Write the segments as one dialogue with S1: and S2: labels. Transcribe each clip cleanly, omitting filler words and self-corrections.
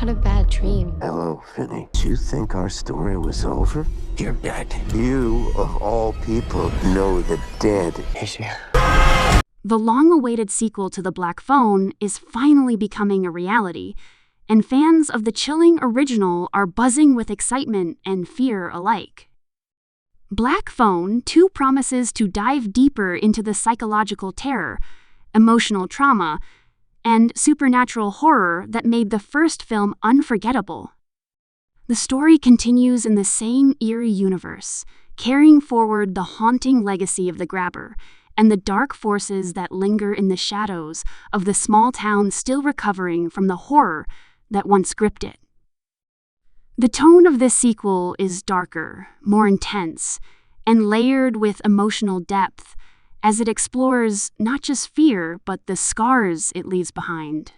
S1: had a bad dream.
S2: Hello, Finney. Do you think our story was over?
S3: You're dead.
S2: You, of all people, know the dead.
S3: Is here.
S4: The long-awaited sequel to The Black Phone is finally becoming a reality, and fans of the chilling original are buzzing with excitement and fear alike. Black Phone 2 promises to dive deeper into the psychological terror, emotional trauma, and supernatural horror that made the first film unforgettable. The story continues in the same eerie universe, carrying forward the haunting legacy of the grabber and the dark forces that linger in the shadows of the small town still recovering from the horror that once gripped it. The tone of this sequel is darker, more intense, and layered with emotional depth as it explores not just fear but the scars it leaves behind.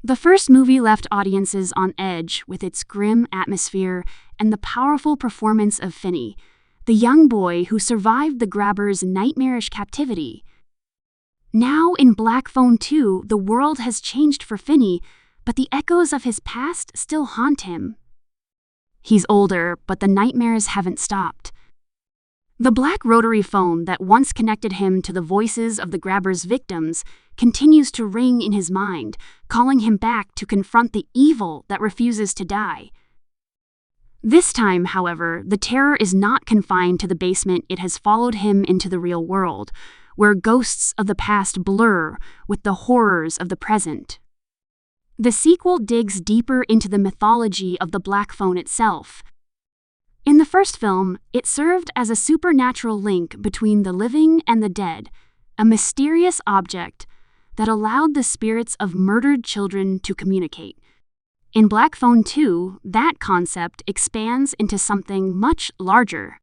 S4: The first movie left audiences on edge with its grim atmosphere and the powerful performance of Finney, the young boy who survived the grabber's nightmarish captivity. Now in Black Phone 2, the world has changed for Finney, but the echoes of his past still haunt him. He's older, but the nightmares haven't stopped. The black rotary phone that once connected him to the voices of the grabber's victims continues to ring in his mind, calling him back to confront the evil that refuses to die. This time, however, the terror is not confined to the basement. It has followed him into the real world, where ghosts of the past blur with the horrors of the present. The sequel digs deeper into the mythology of the Black Phone itself. In the first film, it served as a supernatural link between the living and the dead, a mysterious object that allowed the spirits of murdered children to communicate. In Black Phone 2, that concept expands into something much larger.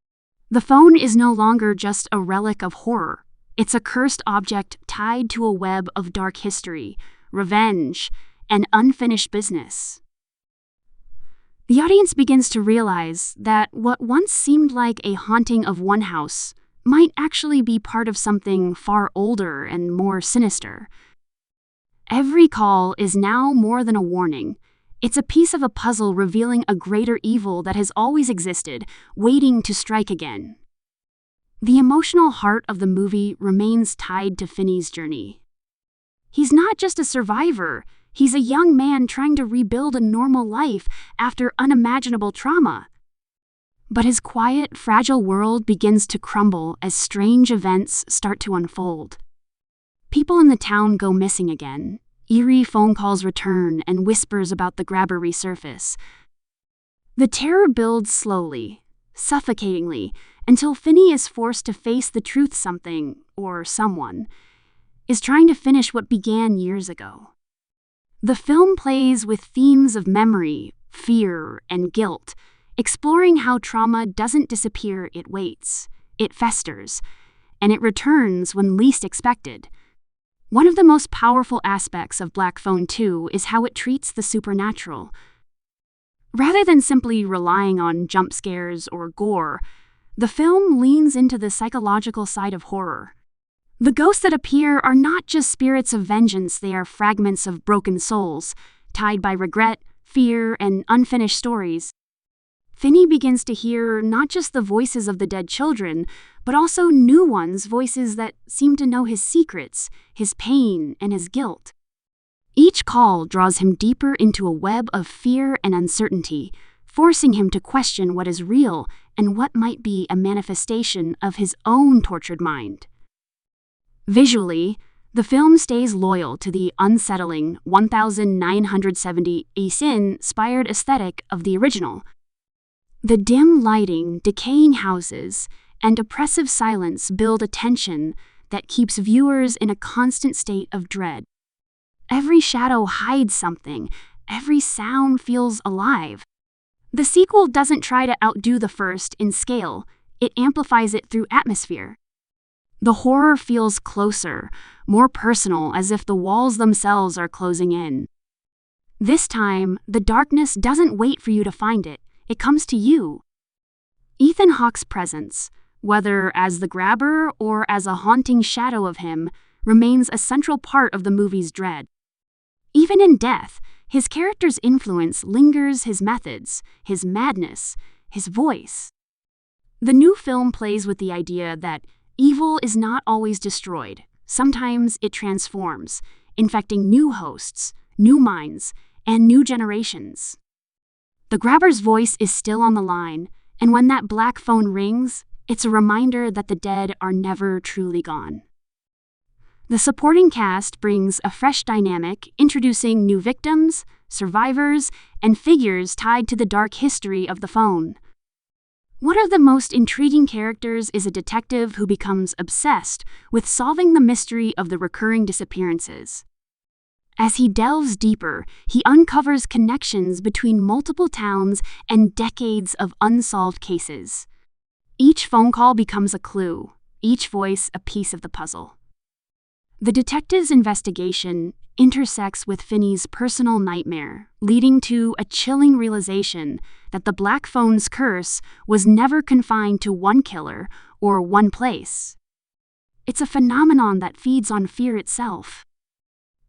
S4: The phone is no longer just a relic of horror. It's a cursed object tied to a web of dark history, revenge, and unfinished business. The audience begins to realize that what once seemed like a haunting of one house might actually be part of something far older and more sinister. Every call is now more than a warning. It's a piece of a puzzle revealing a greater evil that has always existed, waiting to strike again. The emotional heart of the movie remains tied to Finney's journey. He's not just a survivor, he's a young man trying to rebuild a normal life after unimaginable trauma. But his quiet, fragile world begins to crumble as strange events start to unfold. People in the town go missing again. Eerie phone calls return and whispers about the grabber resurface. The terror builds slowly, suffocatingly, until Finney is forced to face the truth. Something, or someone, is trying to finish what began years ago. The film plays with themes of memory, fear, and guilt, exploring how trauma doesn't disappear, it waits, it festers, and it returns when least expected. One of the most powerful aspects of Black Phone 2 is how it treats the supernatural. Rather than simply relying on jump scares or gore, the film leans into the psychological side of horror. The ghosts that appear are not just spirits of vengeance, they are fragments of broken souls, tied by regret, fear, and unfinished stories. Finney begins to hear not just the voices of the dead children, but also new ones, voices that seem to know his secrets, his pain, and his guilt. Each call draws him deeper into a web of fear and uncertainty, forcing him to question what is real and what might be a manifestation of his own tortured mind. Visually, the film stays loyal to the unsettling 1970 inspired aesthetic of the original. The dim lighting, decaying houses, and oppressive silence build a tension that keeps viewers in a constant state of dread. Every shadow hides something, every sound feels alive. The sequel doesn't try to outdo the first in scale, it amplifies it through atmosphere. The horror feels closer, more personal, as if the walls themselves are closing in. This time, the darkness doesn't wait for you to find it, it comes to you. Ethan Hawke's presence, whether as the grabber or as a haunting shadow of him, remains a central part of the movie's dread. Even in death, His character's influence lingers, his methods, his madness, his voice. The new film plays with the idea that evil is not always destroyed. Sometimes it transforms, infecting new hosts, new minds, and new generations. The grabber's voice is still on the line, and when that black phone rings, it's a reminder that the dead are never truly gone. The supporting cast brings a fresh dynamic, introducing new victims, survivors, and figures tied to the dark history of the phone. One of the most intriguing characters is a detective who becomes obsessed with solving the mystery of the recurring disappearances. As he delves deeper, he uncovers connections between multiple towns and decades of unsolved cases. Each phone call becomes a clue, each voice a piece of the puzzle. The detective's investigation intersects with Finney's personal nightmare, leading to a chilling realization that the black phone's curse was never confined to one killer or one place. It's a phenomenon that feeds on fear itself.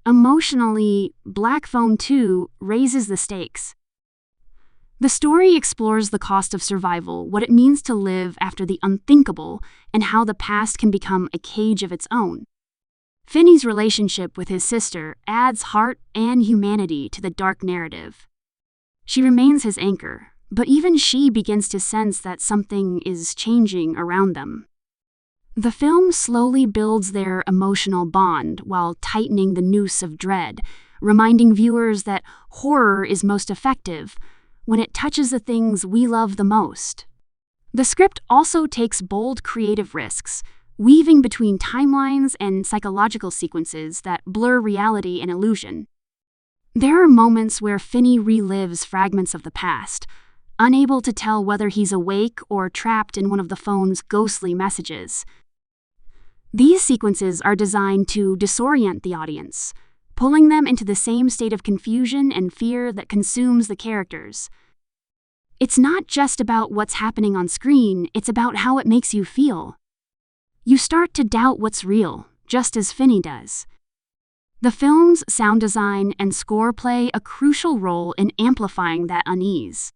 S4: Emotionally, Black Phone 2 raises the stakes. The story explores the cost of survival, what it means to live after the unthinkable, and how the past can become a cage of its own. Finney's relationship with his sister adds heart and humanity to the dark narrative. She remains his anchor, but even she begins to sense that something is changing around them. The film slowly builds their emotional bond while tightening the noose of dread, reminding viewers that horror is most effective when it touches the things we love the most. The script also takes bold creative risks, weaving between timelines and psychological sequences that blur reality and illusion. There are moments where Finney relives fragments of the past, unable to tell whether he's awake or trapped in one of the phone's ghostly messages. These sequences are designed to disorient the audience, pulling them into the same state of confusion and fear that consumes the characters. It's not just about what's happening on screen, it's about how it makes you feel. You start to doubt what's real, just as Finney does. The film's sound design and score play a crucial role in amplifying that unease.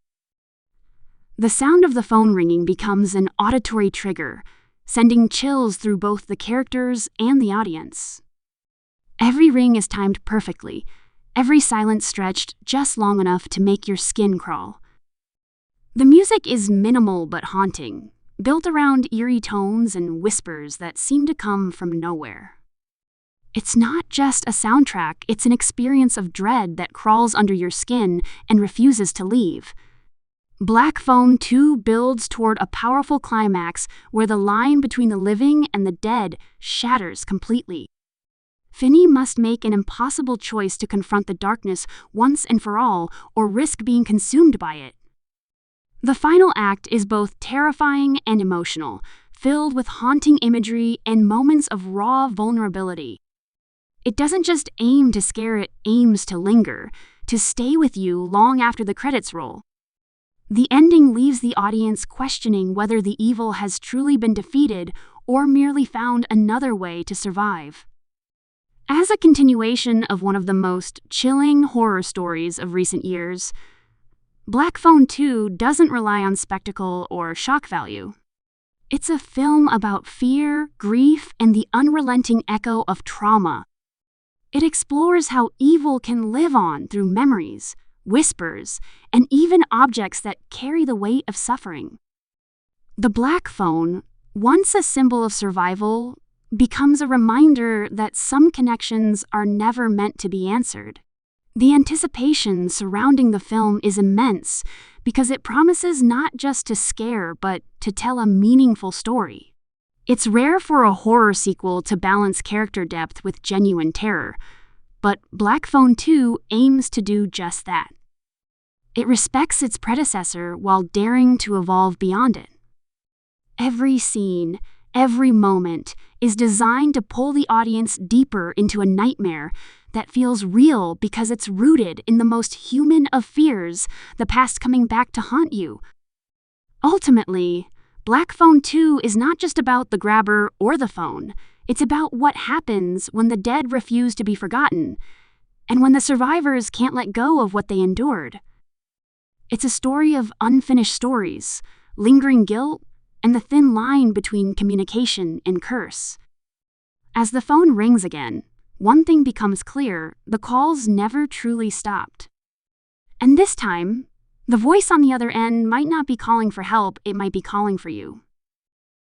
S4: The sound of the phone ringing becomes an auditory trigger, sending chills through both the characters and the audience. Every ring is timed perfectly, every silence stretched just long enough to make your skin crawl. The music is minimal but haunting, built around eerie tones and whispers that seem to come from nowhere. It's not just a soundtrack, it's an experience of dread that crawls under your skin and refuses to leave. Black Phone 2 builds toward a powerful climax where the line between the living and the dead shatters completely. Finney must make an impossible choice to confront the darkness once and for all, or risk being consumed by it. The final act is both terrifying and emotional, filled with haunting imagery and moments of raw vulnerability. It doesn't just aim to scare, it aims to linger, to stay with you long after the credits roll. The ending leaves the audience questioning whether the evil has truly been defeated or merely found another way to survive. As a continuation of one of the most chilling horror stories of recent years, Black Phone 2 doesn't rely on spectacle or shock value. It's a film about fear, grief, and the unrelenting echo of trauma. It explores how evil can live on through memories, whispers, and even objects that carry the weight of suffering. The Black Phone, once a symbol of survival, becomes a reminder that some connections are never meant to be answered. The anticipation surrounding the film is immense because it promises not just to scare but to tell a meaningful story. It's rare for a horror sequel to balance character depth with genuine terror, but Black Phone 2 aims to do just that. It respects its predecessor while daring to evolve beyond it. Every scene, every moment is designed to pull the audience deeper into a nightmare that feels real because it's rooted in the most human of fears, the past coming back to haunt you. Ultimately, Black Phone 2 is not just about the grabber or the phone, it's about what happens when the dead refuse to be forgotten, and when the survivors can't let go of what they endured. It's a story of unfinished stories, lingering guilt, and the thin line between communication and curse. As the phone rings again, one thing becomes clear: the calls never truly stopped. And this time, the voice on the other end might not be calling for help, it might be calling for you.